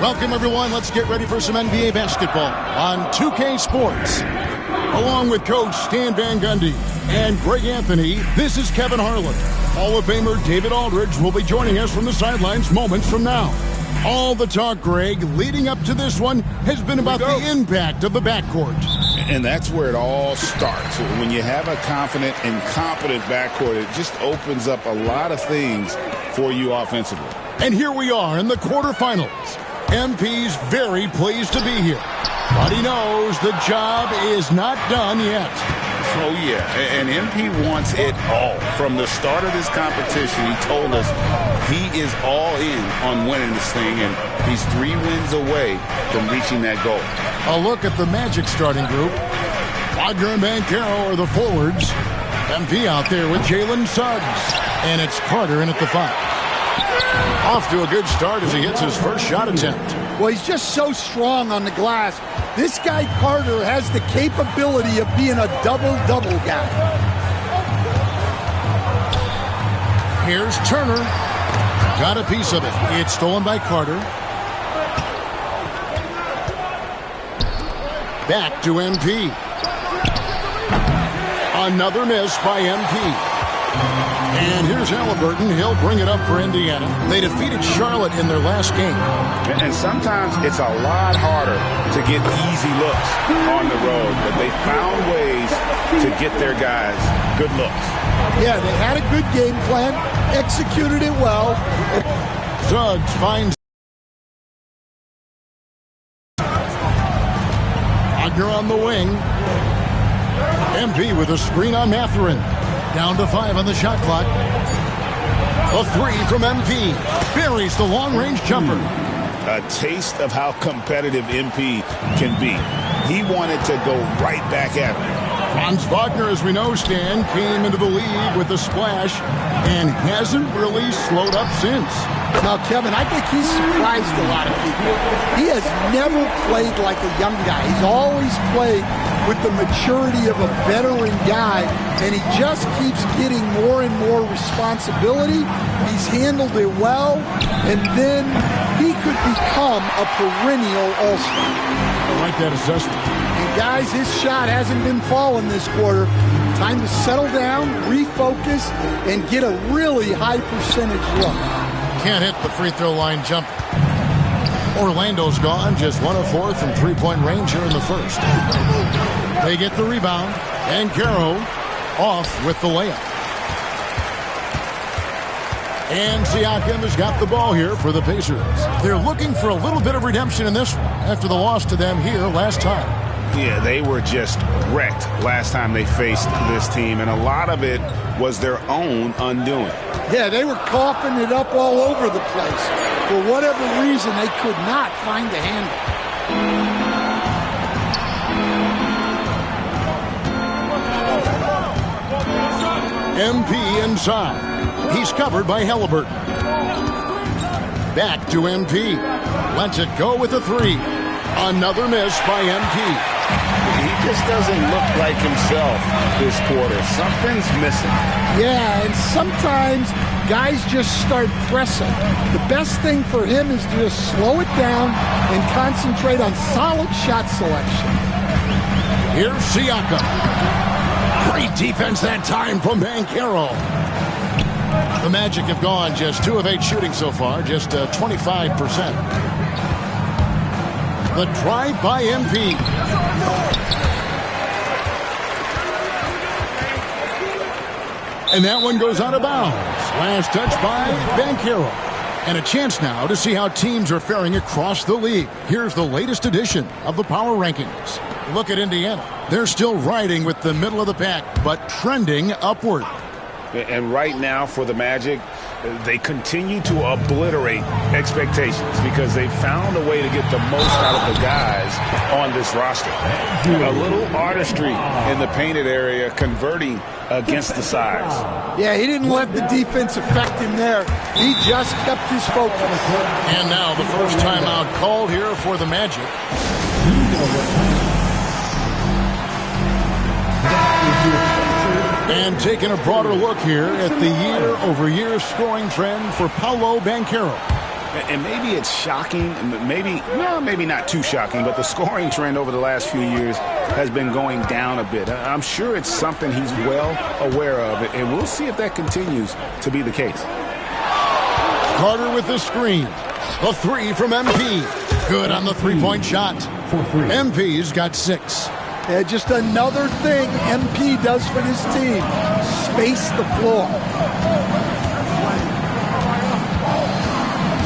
Welcome, everyone. Let's get ready for some NBA basketball on 2K Sports. Along with Coach Stan Van Gundy and Greg Anthony, this is Kevin Harlan. Hall of Famer David Aldridge will be joining us from the sidelines moments from now. All the talk, Greg, leading up to this one has been about the impact of the backcourt. And that's where it all starts. When you have a confident and competent backcourt, it just opens up a lot of things for you offensively. And here we are in the quarterfinals. MP's very pleased to be here, but he knows the job is not done yet. Oh, yeah, and MP wants it all. From the start of this competition, he told us he is all in on winning this thing, and he's 3 wins away from reaching that goal. A look at the Magic starting group. Wagner and Banchero are the forwards. MP out there with Jalen Suggs, and it's Carter in at the 5. Off to a good start as he hits his first shot attempt. Well, he's just so strong on the glass. This guy, Carter, has the capability of being a double-double guy. Here's Turner. Got a piece of it. It's stolen by Carter. Back to MP. Another miss by MP. And here's Halliburton. He'll bring it up for Indiana. They defeated Charlotte in their last game. And sometimes it's a lot harder to get easy looks on the road, but they found ways to get their guys good looks. Yeah, they had a good game plan, executed it well. Suggs finds Wagner on the wing. MP with a screen on Mathurin. Down to 5 on the shot clock. A 3 from MP. Buries the long-range jumper. A taste of how competitive MP can be. He wanted to go right back at him. Franz Wagner, as we know, Stan, came into the league with a splash and hasn't really slowed up since. Now, Kevin, I think he's surprised a lot of people. He has never played like a young guy. He's always played with the maturity of a veteran guy, and he just keeps getting more and more responsibility. He's handled it well, and then he could become a perennial all-star. I like that assessment. And guys, his shot hasn't been falling this quarter. Time to settle down, refocus, and get a really high percentage look. Can't hit the free throw line jump. Orlando's gone, just 1 of 4 from three-point range here in the first. They get the rebound, and Banchero off with the layup. And Siakam has got the ball here for the Pacers. They're looking for a little bit of redemption in this one after the loss to them here last time. Yeah, they were just wrecked last time they faced this team, and a lot of it was their own undoing. Yeah, they were coughing it up all over the place. For whatever reason, they could not find a handle. MP inside. He's covered by Halliburton. Back to MP. Lets it go with a 3. Another miss by MP. He just doesn't look like himself this quarter. Something's missing. Yeah, and sometimes guys just start pressing. The best thing for him is to just slow it down and concentrate on solid shot selection. Here's Siakam. Great defense that time from Banchero. The Magic have gone just 2 of 8 shooting so far, just 25%. The drive by MP. And that one goes out of bounds. Last touch by Banchero. And a chance now to see how teams are faring across the league. Here's the latest edition of the Power Rankings. Look at Indiana. They're still riding with the middle of the pack, but trending upward. And right now for the Magic, they continue to obliterate expectations because they found a way to get the most out of the guys on this roster. A little artistry in the painted area, converting against the size. Yeah, he didn't let the defense affect him there. He just kept his focus. And now the first timeout called here for the Magic. And taking a broader look here at the year-over-year scoring trend for Paolo Banchero. And maybe it's shocking, maybe not too shocking, but the scoring trend over the last few years has been going down a bit. I'm sure it's something he's well aware of, and we'll see if that continues to be the case. Carter with the screen. A three from MP. Good on the three-point shot. MP's got 6. Yeah, just another thing MP does for this team. Space the floor.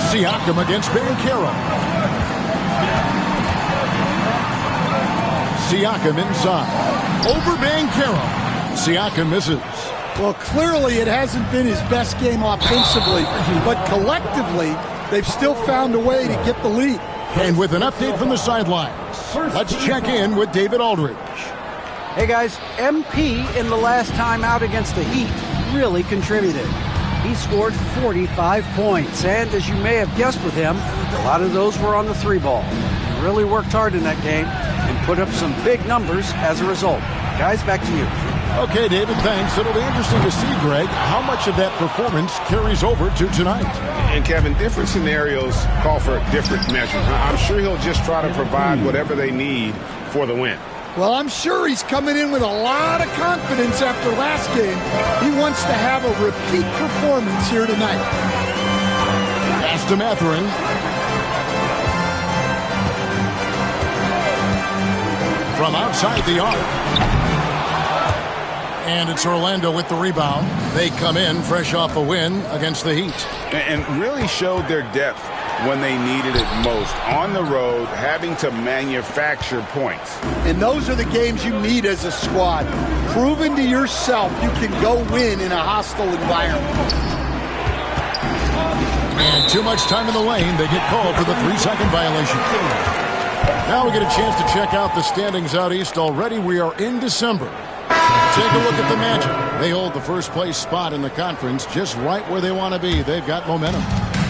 Siakam against Banchero. Siakam inside. Over Banchero. Siakam misses. Well, clearly it hasn't been his best game offensively, but collectively, they've still found a way to get the lead. And with an update from the sidelines, let's check in with David Aldridge. Hey guys, MP in the last time out against the Heat really contributed. He scored 45 points, and as you may have guessed with him, a lot of those were on the 3-ball. He really worked hard in that game and put up some big numbers as a result. Guys, back to you. Okay, David, thanks. It'll be interesting to see, Greg, how much of that performance carries over to tonight. And, Kevin, different scenarios call for different measures. I'm sure he'll just try to provide whatever they need for the win. Well, I'm sure he's coming in with a lot of confidence after last game. He wants to have a repeat performance here tonight. Pass to Mathurin. From outside the arc. And it's Orlando with the rebound. They come in fresh off a win against the Heat. And really showed their depth when they needed it most. On the road, having to manufacture points. And those are the games you need as a squad. Proving to yourself you can go win in a hostile environment. And too much time in the lane. They get called for the 3-second violation. Now we get a chance to check out the standings out east. Already we are in December. Take a look at the Magic. They hold the first-place spot in the conference just right where they want to be. They've got momentum.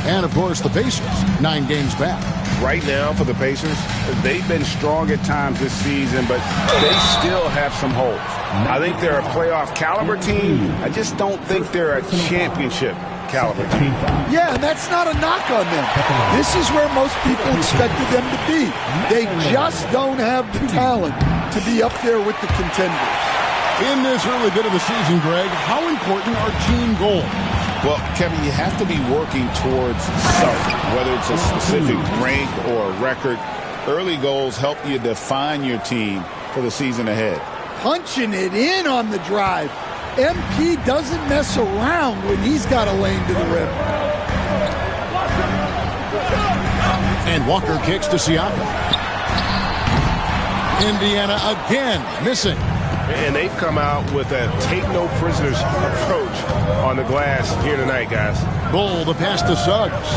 And, of course, the Pacers, 9 games back. Right now for the Pacers, they've been strong at times this season, but they still have some holes. I think they're a playoff caliber team. I just don't think they're a championship caliber team. Yeah, and that's not a knock on them. This is where most people expected them to be. They just don't have the talent to be up there with the contenders. In this early bit of the season, Greg, how important are team goals? Well, Kevin, you have to be working towards something, whether it's a specific rank or a record. Early goals help you define your team for the season ahead. Punching it in on the drive. MP doesn't mess around when he's got a lane to the rim. And Walker kicks to Siakam. Indiana again missing. And they've come out with a take-no-prisoners approach on the glass here tonight, guys. Bull, the pass to Suggs.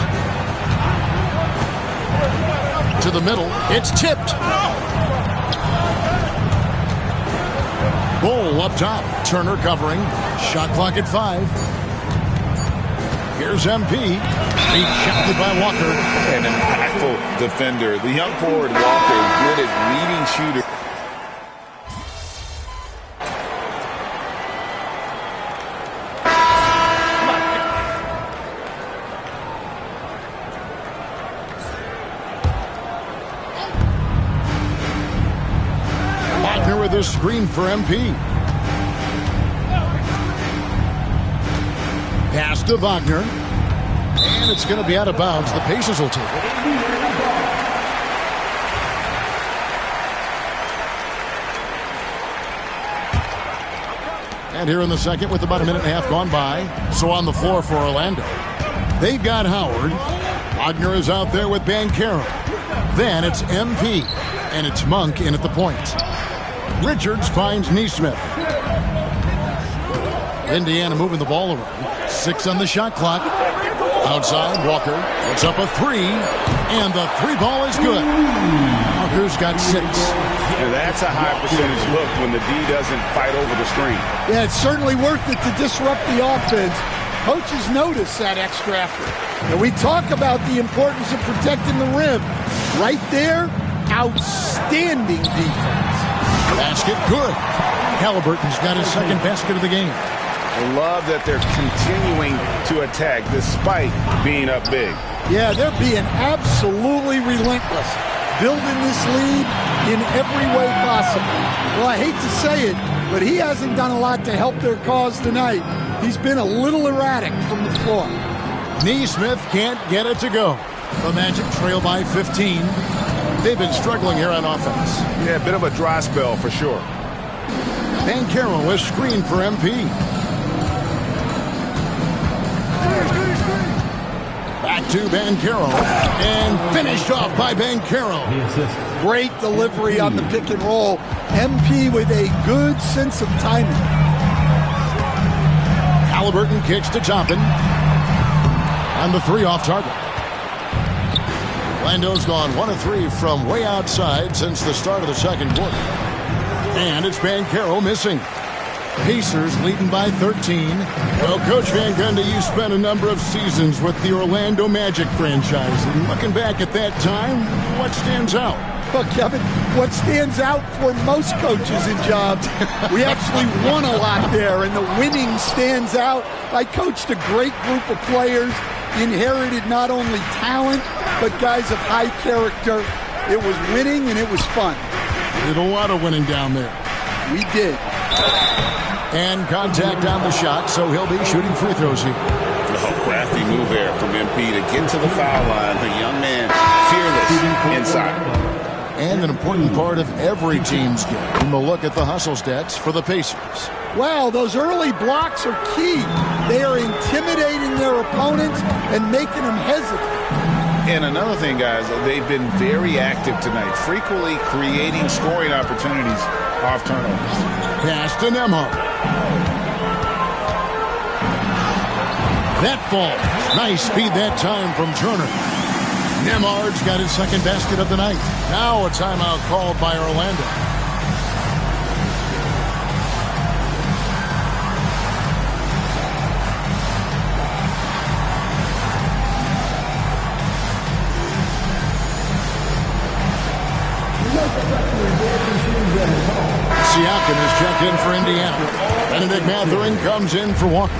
To the middle. It's tipped. Bull up top. Turner covering. Shot clock at 5. Here's MP. Beat shafted by Walker. An impactful defender. The young forward Walker, good at leading shooter. With a screen for MP. Pass to Wagner. And it's going to be out of bounds. The Pacers will take it. And here in the second with about a minute and a half gone by. So on the floor for Orlando. They've got Howard. Wagner is out there with Banchero. Then it's MP. And it's Monk in at the point. Richards finds Nesmith. Indiana moving the ball around. 6 on the shot clock. Outside, Walker puts up a 3. And the 3-ball is good. Walker's got 6. And that's a high percentage look when the D doesn't fight over the screen. Yeah, it's certainly worth it to disrupt the offense. Coaches notice that extra effort. And we talk about the importance of protecting the rim. Right there, outstanding defense. Basket good. Halliburton's got his second basket of the game. I love that they're continuing to attack despite being up big. Yeah, they're being absolutely relentless, building this lead in every way possible. Well, I hate to say it, but he hasn't done a lot to help their cause tonight. He's been a little erratic from the floor. Neesmith can't get it to go. The Magic trail by 15. They've been struggling here on offense. Yeah, a bit of a dry spell for sure. Banchero is screened for MP. Back to Banchero. And finished off by Banchero. Great delivery on the pick and roll. MP with a good sense of timing. Halliburton kicks to Toppin. On the 3 off target. Orlando's gone 1 of 3 from way outside since the start of the second quarter. And it's Banchero missing. Pacers leading by 13. Well, Coach Van Gundy, you spent a number of seasons with the Orlando Magic franchise. And looking back at that time, what stands out? Well, Kevin, what stands out for most coaches in jobs, we actually won a lot there, and the winning stands out. I coached a great group of players, inherited not only talent, but guys of high character. It was winning, and it was fun. Did a lot of winning down there. We did. And contact on the shot, so he'll be shooting free throws here. A crafty move there from MP to get to the foul line. The young man, fearless inside. And an important part of every team's game. We'll look at the hustle stats for the Pacers. Wow, those early blocks are key. They are intimidating their opponents and making them hesitate. And another thing, guys, they've been very active tonight, frequently creating scoring opportunities off turnovers. Pass to Nembhard. That ball. Nice speed that time from Turner. Nembhard's got his second basket of the night. Now a timeout called by Orlando. Siakam is checked in for Indiana. Benedict Mathurin comes in for Walker.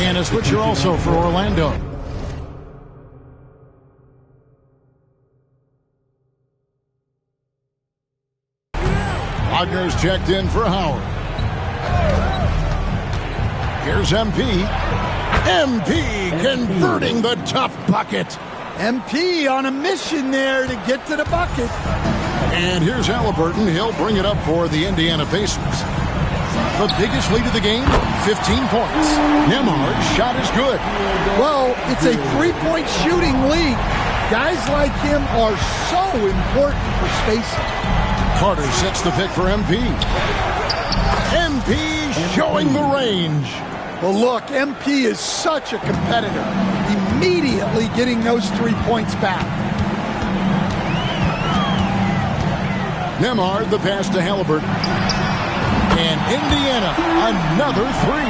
And a switcher also for Orlando. Wagner's checked in for Howard. Here's MP. MP converting the tough bucket. MP on a mission there to get to the bucket. And here's Halliburton. He'll bring it up for the Indiana Pacers. The biggest lead of the game, 15 points. Nembhard's shot is good. Well, it's a three-point shooting league. Guys like him are so important for spacing. Carter sets the pick for MP. MP showing the range. Well, look, MP is such a competitor. Immediately getting those 3 points back. Nembhard, the pass to Halliburton. And Indiana, another 3.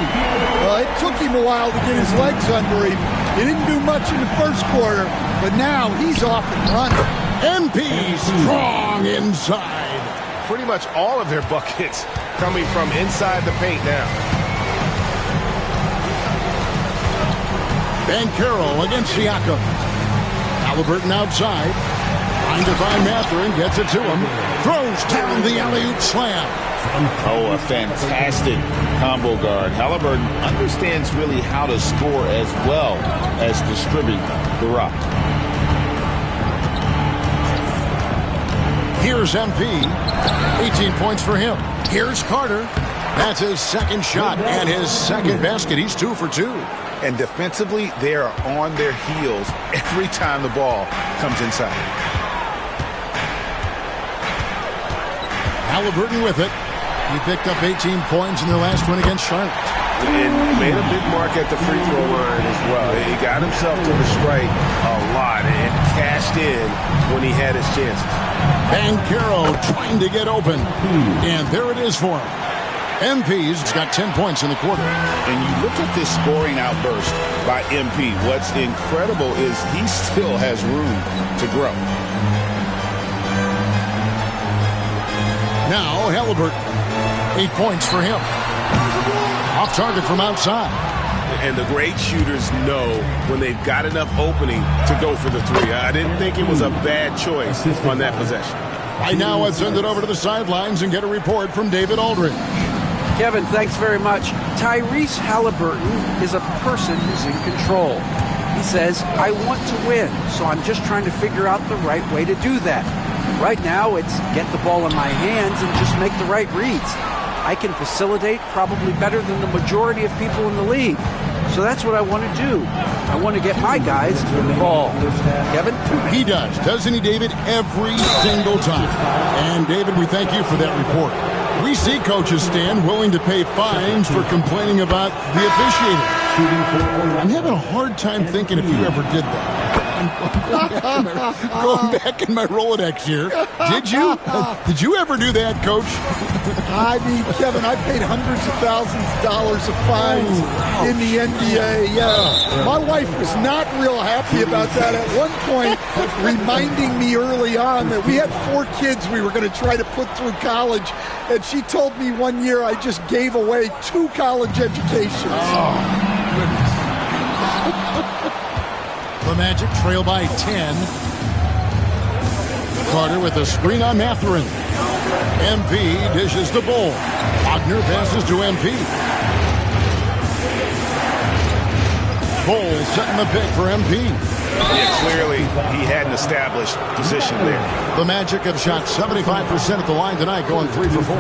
Well, it took him a while to get his legs under him. He didn't do much in the first quarter, but now he's off and running. MP strong inside. Pretty much all of their buckets coming from inside the paint now. Banchero against Siakam. Halliburton outside. Trying to find Mathurin, gets it to him. Throws down the alley-oop slam. Oh, a fantastic combo guard. Halliburton understands really how to score as well as distribute the rock. Here's MP. 18 points for him. Here's Carter. That's his second shot and his second basket. He's 2 for 2. And defensively, they are on their heels every time the ball comes inside. Halliburton with it. He picked up 18 points in their last win against Charlotte. And made a big mark at the free throw line as well. He got himself to the strike a lot and cashed in when he had his chances. Banchero trying to get open. And there it is for him. MP's got 10 points in the quarter. And you look at this scoring outburst by MP. What's incredible is he still has room to grow. Now Halliburton. 8 points for him. Off target from outside. And the great shooters know when they've got enough opening to go for the three. I didn't think it was a bad choice on that possession. Right now, let's send it over to the sidelines and get a report from David Aldridge. Kevin, thanks very much. Tyrese Halliburton is a person who's in control. He says, I want to win, so I'm just trying to figure out the right way to do that. Right now, it's get the ball in my hands and just make the right reads. I can facilitate probably better than the majority of people in the league. So that's what I want to do. I want to get my guys involved. Kevin? He does, doesn't he, David? Every single time. And, David, we thank you for that report. We see coaches stand willing to pay fines for complaining about the officiating. I'm having a hard time thinking if you ever did that. I'm going back in my Rolodex here. Did you? Did you ever do that, Coach? I mean, Kevin, I paid hundreds of thousands of dollars of fines in the NBA. Yeah. My wife was not real happy about that at one point, reminding me early on that we had 4 kids we were going to try to put through college. And she told me one year I just gave away 2 college educations. Oh, goodness. The Magic trail by 10. Carter with a screen on Mathurin. MP dishes the ball. Wagner passes to MP. Ball setting the pick for MP. Yeah, clearly he had an established position there. The Magic have shot 75% at the line tonight, going 3 for 4.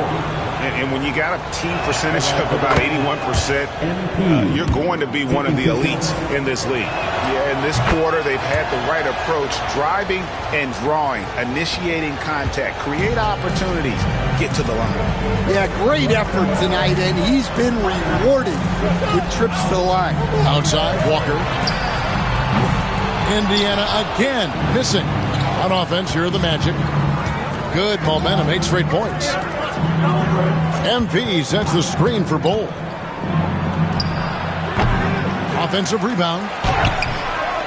And when you got a team percentage of about 81%, you're going to be one of the elites in this league. Yeah, in this quarter, they've had the right approach, driving and drawing, initiating contact, create opportunities, get to the line. Yeah, great effort tonight, and he's been rewarded with trips to the line. Outside, Walker. Indiana again missing. On offense, here are the Magic. Good momentum, 8 straight points. MP sets the screen for Bol. Offensive rebound.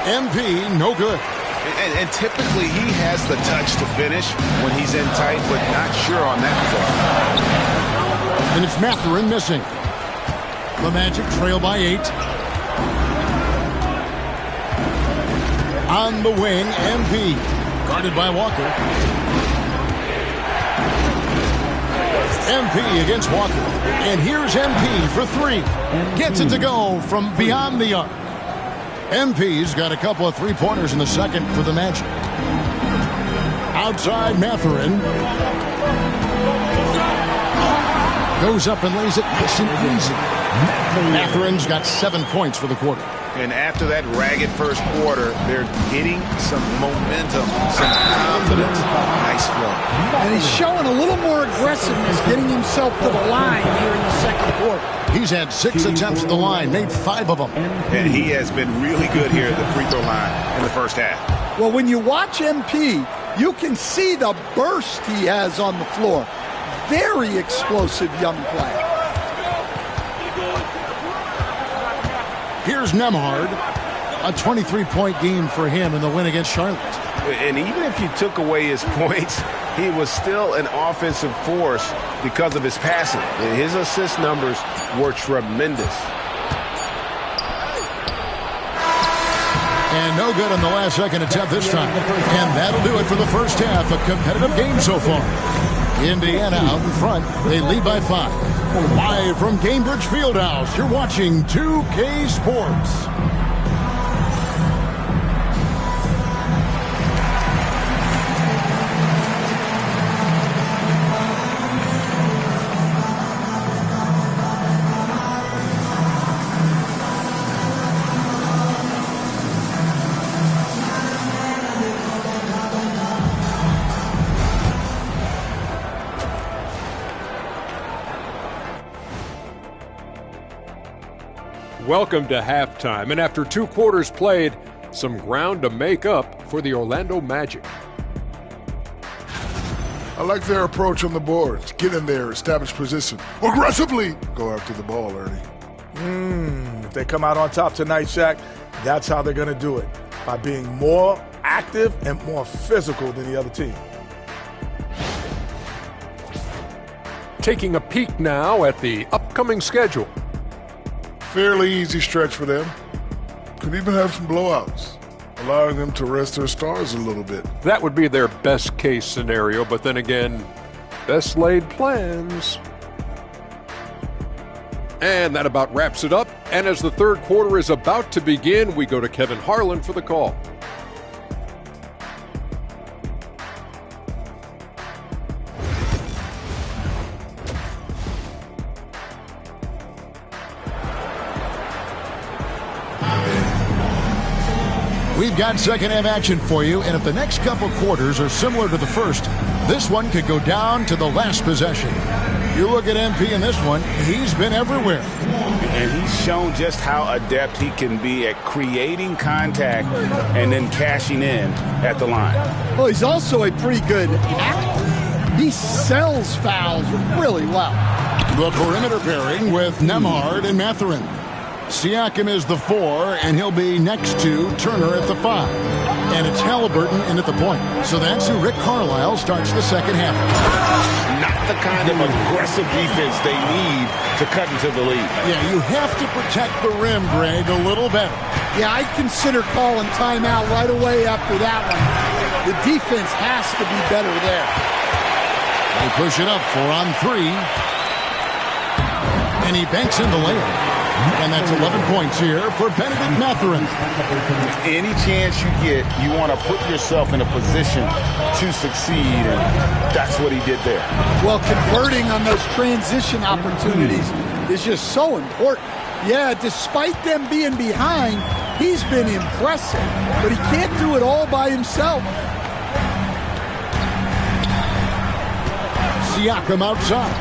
MP, no good. And typically he has the touch to finish when he's in tight, but not sure on that play. And it's Mathurin missing. The Magic trail by 8. On the wing, MP. Guarded by Walker. MP against Walker. And here's MP for 3. Gets it to go from beyond the arc. MP's got a couple of 3-pointers in the second for the Magic. Outside, Mathurin. Goes up and lays it nice and easy. Mathurin's got 7 points for the quarter. And after that ragged first quarter, they're getting some momentum, some confidence. Nice flow. And he's showing a little more aggressiveness, getting himself to the line here in the second quarter. He's had 6 attempts at the line, made 5 of them. And he has been really good here at the free throw line in the first half. Well, when you watch MP, you can see the burst he has on the floor. Very explosive young player. Here's Nembhard. A 23-point game for him in the win against Charlotte. And even if you took away his points, he was still an offensive force because of his passing. His assist numbers were tremendous. And no good on the last second attempt this time. And that'll do it for the first half. A competitive game so far. Indiana out in front. They lead by 5. Live from Cambridge Fieldhouse, you're watching 2K Sports. Welcome to halftime, and after 2 quarters played, some ground to make up for the Orlando Magic. I like their approach on the boards. Get in there, establish position. Aggressively go after the ball, Ernie. If they come out on top tonight, Shaq, that's how they're going to do it, by being more active and more physical than the other team. Taking a peek now at the upcoming schedule. fairly easy stretch for them. Could even have some blowouts, allowing them to rest their stars a little bit. That would be their best case scenario, but then again, best laid plans. And that about wraps it up. And as the third quarter is about to begin, we go to Kevin Harlan for the call. We've got second half action for you, and if the next couple quarters are similar to the first, this one could go down to the last possession. You look at MP in this one, he's been everywhere. And he's shown just how adept he can be at creating contact and then cashing in at the line. Well, he's also a pretty good actor. He sells fouls really well. The perimeter pairing with Nembhard and Mathurin. Siakam is the 4, and he'll be next to Turner at the 5. And it's Halliburton in at the point. So that's who Rick Carlisle starts the second half. Not the kind of aggressive defense they need to cut into the lead. Yeah, you have to protect the rim, Greg, a little better. Yeah, I'd consider calling timeout right away after that one. The defense has to be better there. They push it up 4 on 3. And he banks in the layup. And that's 11 points here for Benedict Mathurin. Any chance you get, you want to put yourself in a position to succeed, and that's what he did there. Well, converting on those transition opportunities is just so important. Yeah, despite them being behind, he's been impressive, but he can't do it all by himself. Siakam outside.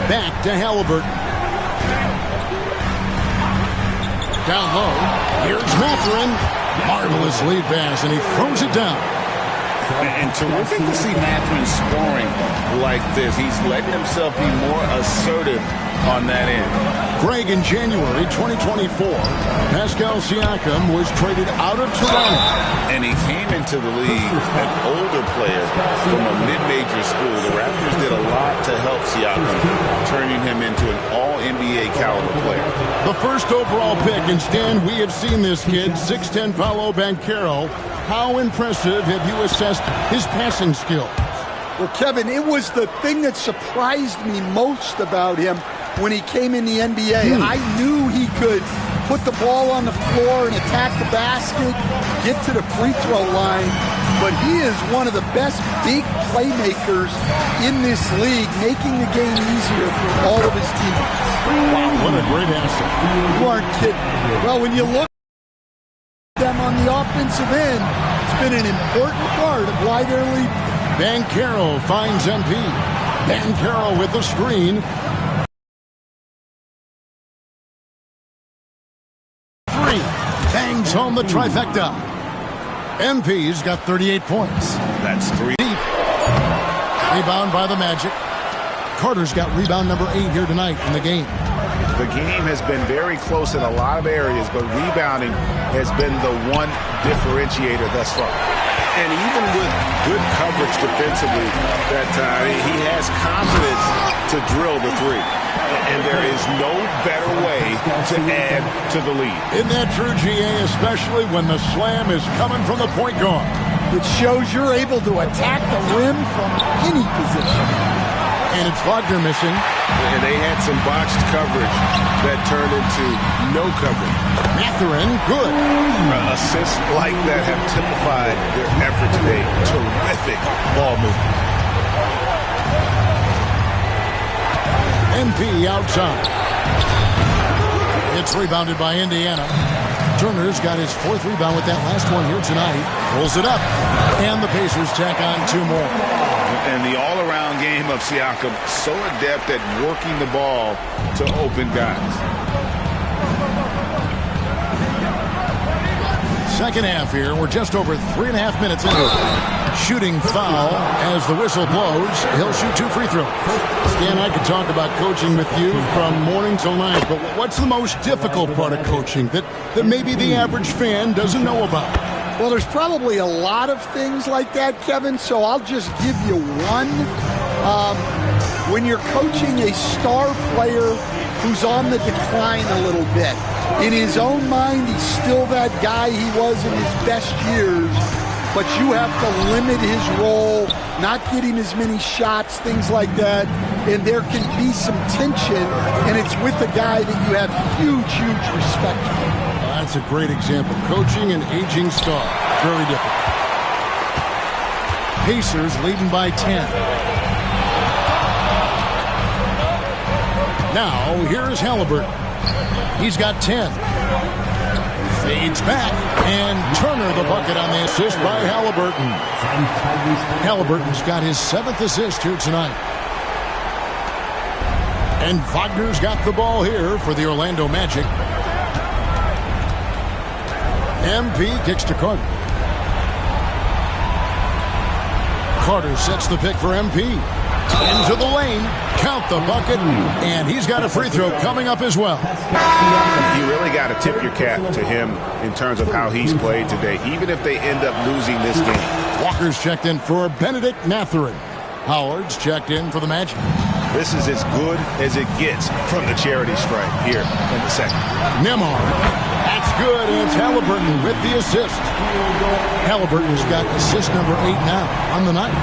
Back to Halliburton. Down low, here's Mathurin. Marvelous lead pass, and he throws it down. And terrific to see Mathurin scoring like this. He's letting himself be more assertive on that end. Greg, in January 2024, Pascal Siakam was traded out of Toronto. And he came into the league an older player from a mid-major school. The Raptors did a lot to help Siakam, turning him into an all-NBA caliber player. The first overall pick, and Stan, we have seen this kid, 6'10" Paolo Banchero. How impressive have you assessed his passing skills? Well, Kevin, it was the thing that surprised me most about him when he came in the NBA. I knew he could put the ball on the floor and attack the basket, get to the free throw line, but he is one of the best big playmakers in this league, making the game easier for all of his teammates. Wow, what a great asset. You aren't kidding. Well, when you look at them on the offensive end, it's been an important part of why they're leading. Banchero finds MP. Banchero with the screen. Bangs home the trifecta. MP's got 38 points. That's 3. Rebound by the Magic. Carter's got rebound number 8 here tonight in the game. The game has been very close in a lot of areas, but rebounding has been the one differentiator thus far. And even with good coverage defensively that time, he has confidence to drill the 3. And there is no better way to add to the lead. Isn't that true, GA, especially when the slam is coming from the point guard? It shows you're able to attack the rim from any position. And it's Wagner missing. And they had some botched coverage that turned into no coverage. Mathurin, good. Assists like that have typified their effort today. Terrific ball movement. MP outside. It's rebounded by Indiana. Turner's got his 4th rebound with that last one here tonight. Pulls it up. And the Pacers tack on 2 more. And the all-around game of Siakam, so adept at working the ball to open guys. Second half here. We're just over 3.5 minutes into it. Shooting foul as the whistle blows. He'll shoot 2 free throws. Stan, I could talk about coaching with you from morning till night, but what's the most difficult part of coaching that maybe the average fan doesn't know about? Well, there's probably a lot of things like that, Kevin, so I'll just give you one. When you're coaching a star player who's on the decline a little bit. In his own mind, he's still that guy he was in his best years, but you have to limit his role, not get him as many shots, things like that, and there can be some tension, and it's with a guy that you have huge, huge respect for. That's a great example. Coaching an aging star. Very difficult. Pacers leading by 10. Now, here's Halliburton. He's got 10. Fades back, and Turner the bucket on the assist by Halliburton. Halliburton's got his 7th assist here tonight. And Wagner's got the ball here for the Orlando Magic. MP kicks to Carter. Carter sets the pick for MP. Into the lane. Count the bucket. And he's got a free throw coming up as well. You really got to tip your cap to him in terms of how he's played today, even if they end up losing this game. Walker's checked in for Benedict Mathurin. Howard's checked in for the Magic. This is as good as it gets from the charity stripe here in the second. Nembhard. That's good, and it's Halliburton with the assist. Halliburton's got assist number 8 now on the night.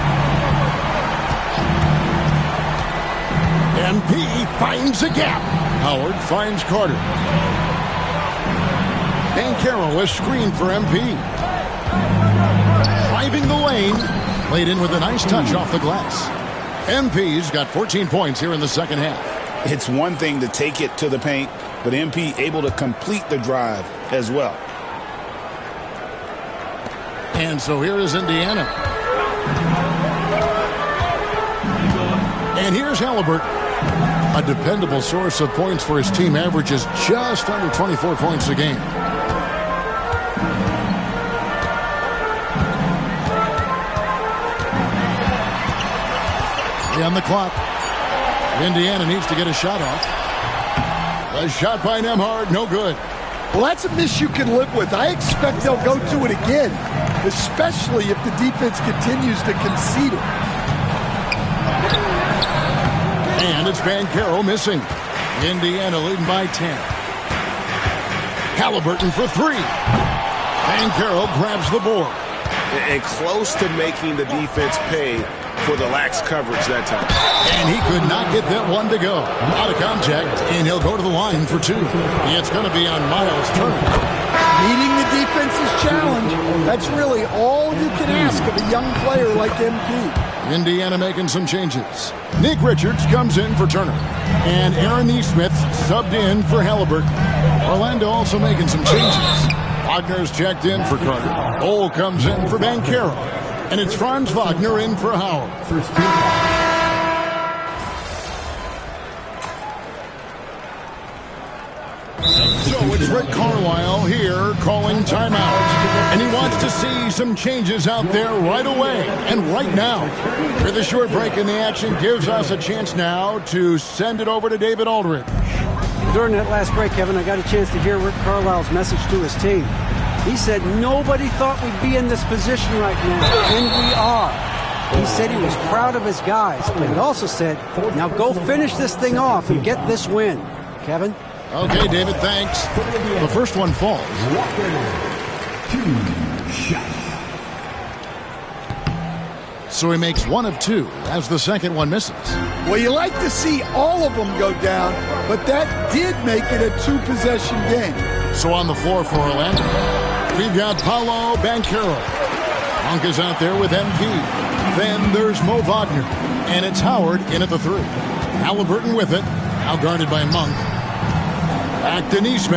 MP finds a gap. Howard finds Carter. Banchero is screened for MP. Driving the lane. Played in with a nice touch off the glass. MP's got 14 points here in the second half. It's one thing to take it to the paint, but MP able to complete the drive as well. And so here is Indiana. And here's Halliburton. A dependable source of points for his team, averages just under 24 points a game. On the clock. Indiana needs to get a shot off. A shot by Nembhard, no good. Well, that's a miss you can live with. I expect they'll go to it again, especially if the defense continues to concede it. And it's Banchero missing. Indiana leading by 10. Halliburton for 3. Banchero grabs the board. And close to making the defense pay for the lax coverage that time. And he could not get that one to go. Out of contact, and he'll go to the line for 2. It's going to be on Miles Turner. Meeting the defense's challenge, that's really all you can ask of a young player like MP. Indiana making some changes. Nick Richards comes in for Turner. And Aaron Nesmith subbed in for Halliburton. Orlando also making some changes. Wagner's checked in for Carter. Ole comes in for Banchero. And it's Franz Wagner in for Howard. So it's Rick Carlisle here calling timeout. And he wants to see some changes out there right away and right now. With a short break in the action gives us a chance now to send it over to David Aldridge. During that last break, Kevin, I got a chance to hear Rick Carlisle's message to his team. He said nobody thought we'd be in this position right now, and we are. He said he was proud of his guys, but he also said, now go finish this thing off and get this win. Kevin? Okay, David, thanks. The first one falls. 2 shots. So he makes 1 of 2 as the second one misses. Well, you like to see all of them go down, but that did make it a 2-possession game. So on the floor for Orlando, we've got Paolo Banchero. Monk is out there with MP. Then there's Mo Wagner. And it's Howard in at the 3. Halliburton with it. Now guarded by Monk. Back to Nesmith.